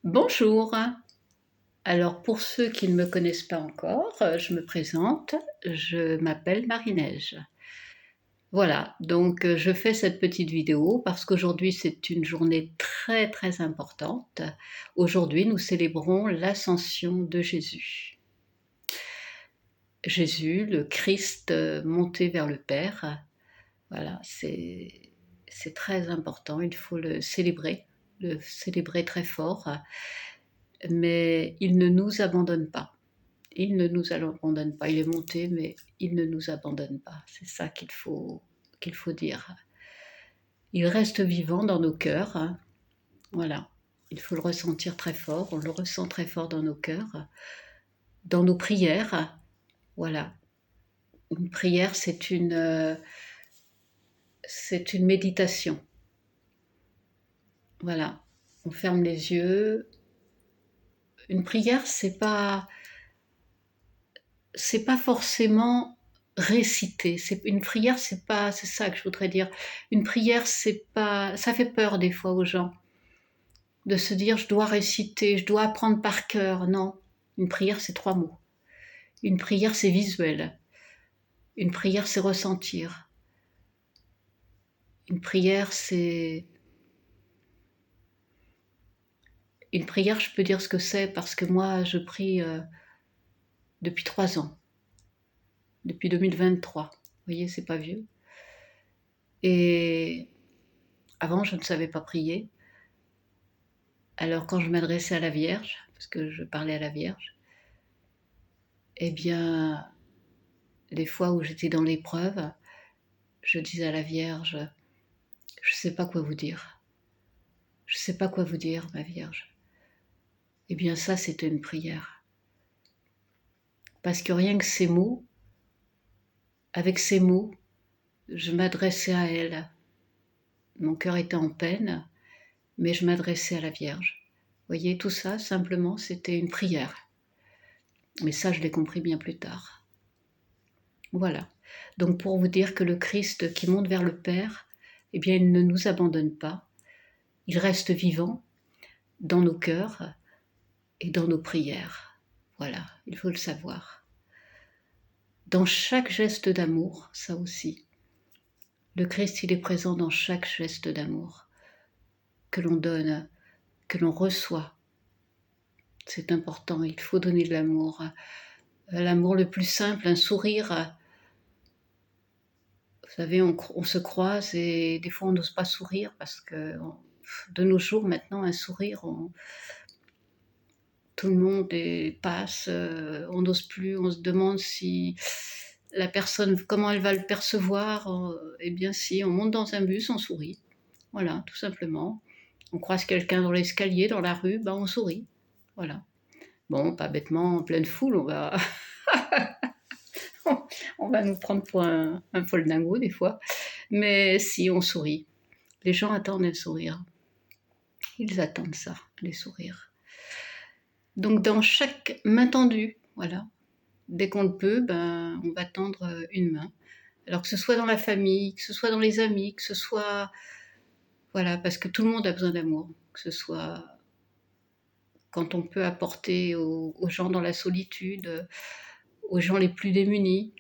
Bonjour. Alors pour ceux qui ne me connaissent pas encore, je me présente, je m'appelle Marie-Neige. Voilà, donc je fais cette petite vidéo parce qu'aujourd'hui c'est une journée très, très importante. Aujourd'hui, nous célébrons l'ascension de Jésus. Jésus, le Christ, monté vers le Père. Voilà, c'est très important, il faut le célébrer très fort, mais il ne nous abandonne pas. Il ne nous abandonne pas. Il est monté, mais il ne nous abandonne pas. C'est ça qu'il faut dire. Il reste vivant dans nos cœurs. Hein. Voilà. Il faut le ressentir très fort. On le ressent très fort dans nos cœurs, dans nos prières. Voilà. Une prière, c'est une méditation. Voilà. On ferme les yeux. Une prière, c'est pas forcément réciter. Une prière, c'est ça que je voudrais dire. Une prière, c'est pas, ça fait peur des fois aux gens de se dire je dois réciter, je dois apprendre par cœur. Non, une prière, c'est 3 mots. Une prière, c'est visuel. Une prière, c'est ressentir. Une prière, c'est une prière. Je peux dire ce que c'est parce que moi, je prie depuis 3 ans, depuis 2023. Vous voyez, c'est pas vieux. Et avant, je ne savais pas prier. Alors quand je m'adressais à la Vierge, parce que je parlais à la Vierge, eh bien, les fois où j'étais dans l'épreuve, je disais à la Vierge, je ne sais pas quoi vous dire. Je ne sais pas quoi vous dire, ma Vierge. Eh bien ça, c'était une prière. Parce que rien que ces mots, avec ces mots, je m'adressais à elle. Mon cœur était en peine, mais je m'adressais à la Vierge. Vous voyez, tout ça, simplement, c'était une prière. Mais ça, je l'ai compris bien plus tard. Voilà. Donc pour vous dire que le Christ qui monte vers le Père, eh bien il ne nous abandonne pas, il reste vivant dans nos cœurs et dans nos prières. Voilà, il faut le savoir. Dans chaque geste d'amour, ça aussi, le Christ il est présent dans chaque geste d'amour que l'on donne, que l'on reçoit. C'est important, il faut donner de l'amour. L'amour le plus simple, un sourire. Vous savez, on se croise et des fois on n'ose pas sourire parce que de nos jours maintenant, un sourire, tout le monde passe, on n'ose plus, on se demande si la personne, comment elle va le percevoir. Eh bien si, on monte dans un bus, on sourit. Voilà, tout simplement. On croise quelqu'un dans l'escalier, dans la rue, ben on sourit. Voilà. Bon, pas bêtement, en pleine foule, on va nous prendre pour un folle dingo des fois. Mais si, on sourit. Les gens attendent un sourire. Ils attendent ça, les sourires. Donc dans chaque main tendue, voilà, dès qu'on le peut, ben, on va tendre une main. Alors que ce soit dans la famille, que ce soit dans les amis, que ce soit... Voilà, parce que tout le monde a besoin d'amour. Que ce soit quand on peut apporter aux gens dans la solitude, aux gens les plus démunis,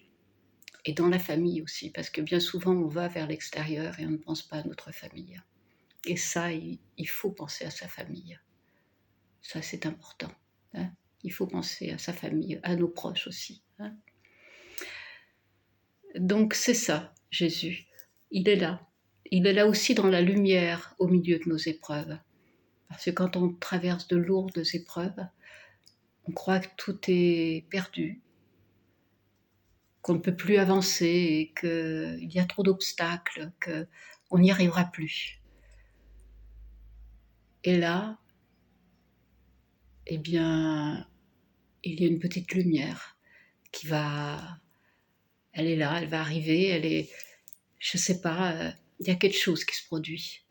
et dans la famille aussi, parce que bien souvent on va vers l'extérieur et on ne pense pas à notre famille. Et ça, il faut penser à sa famille. Ça, c'est important. Hein. Il faut penser à sa famille, à nos proches aussi. Hein. Donc c'est ça, Jésus. Il est là. Il est là aussi dans la lumière au milieu de nos épreuves. Parce que quand on traverse de lourdes épreuves, on croit que tout est perdu, qu'on ne peut plus avancer et qu'il y a trop d'obstacles, qu'on n'y arrivera plus. Et là, eh bien, il y a une petite lumière qui va... Elle est là, elle va arriver, elle est... Je sais pas, il y a quelque chose qui se produit.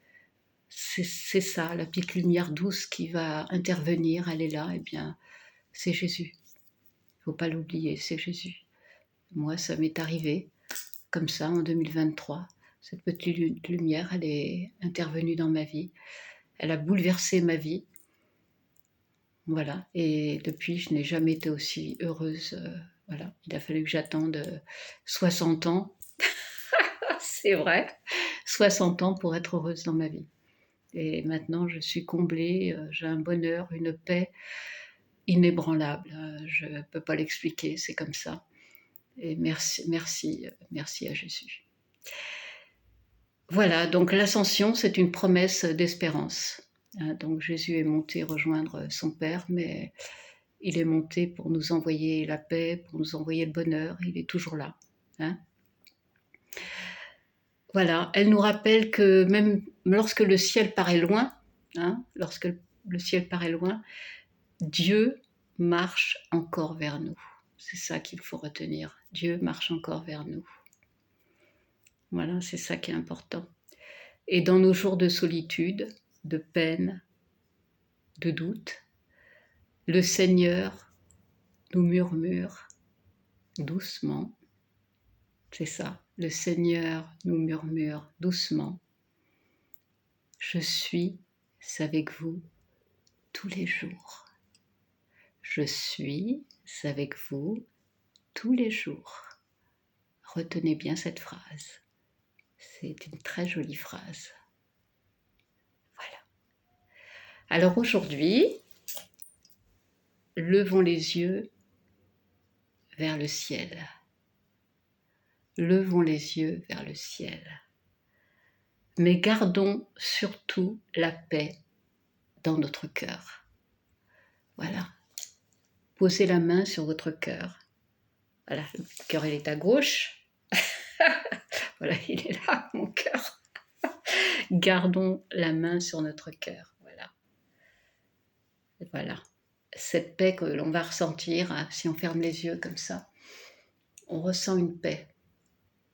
C'est ça, la petite lumière douce qui va intervenir, elle est là, eh bien, c'est Jésus. Il ne faut pas l'oublier, c'est Jésus. Moi, ça m'est arrivé, comme ça, en 2023. Cette petite lumière, elle est intervenue dans ma vie. Elle a bouleversé ma vie. Voilà, et depuis, je n'ai jamais été aussi heureuse. Voilà, il a fallu que j'attende 60 ans, c'est vrai, 60 ans pour être heureuse dans ma vie. Et maintenant, je suis comblée, j'ai un bonheur, une paix inébranlable. Je ne peux pas l'expliquer, c'est comme ça. Et merci, merci, merci à Jésus. Voilà, donc l'ascension, c'est une promesse d'espérance. Donc Jésus est monté rejoindre son Père, mais il est monté pour nous envoyer la paix, pour nous envoyer le bonheur. Il est toujours là. Hein. Voilà, elle nous rappelle que même lorsque le ciel paraît loin, lorsque le ciel paraît loin, Dieu marche encore vers nous. C'est ça qu'il faut retenir. Dieu marche encore vers nous. Voilà, c'est ça qui est important. Et dans nos jours de solitude, de peine, de doute, le Seigneur nous murmure doucement. C'est ça, le Seigneur nous murmure doucement. Je suis avec vous tous les jours. Je suis avec vous tous les jours. Retenez bien cette phrase. C'est une très jolie phrase. Voilà. Alors aujourd'hui, levons les yeux vers le ciel. Levons les yeux vers le ciel. Mais gardons surtout la paix dans notre cœur. Voilà. Posez la main sur votre cœur. Voilà, le cœur il est à gauche. Voilà, il est là, mon cœur. Gardons la main sur notre cœur. Voilà. Voilà. Cette paix que l'on va ressentir, si on ferme les yeux comme ça, on ressent une paix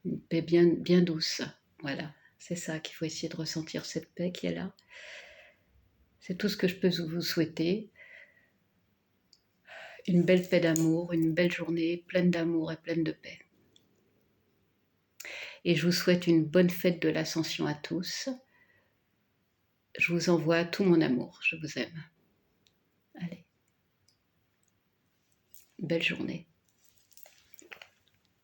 bien, bien douce. Voilà, c'est ça qu'il faut essayer de ressentir, cette paix qui est là. C'est tout ce que je peux vous souhaiter. Une belle paix d'amour, une belle journée pleine d'amour et pleine de paix. Et je vous souhaite une bonne fête de l'Ascension à tous. Je vous envoie tout mon amour. Je vous aime. Allez. Belle journée.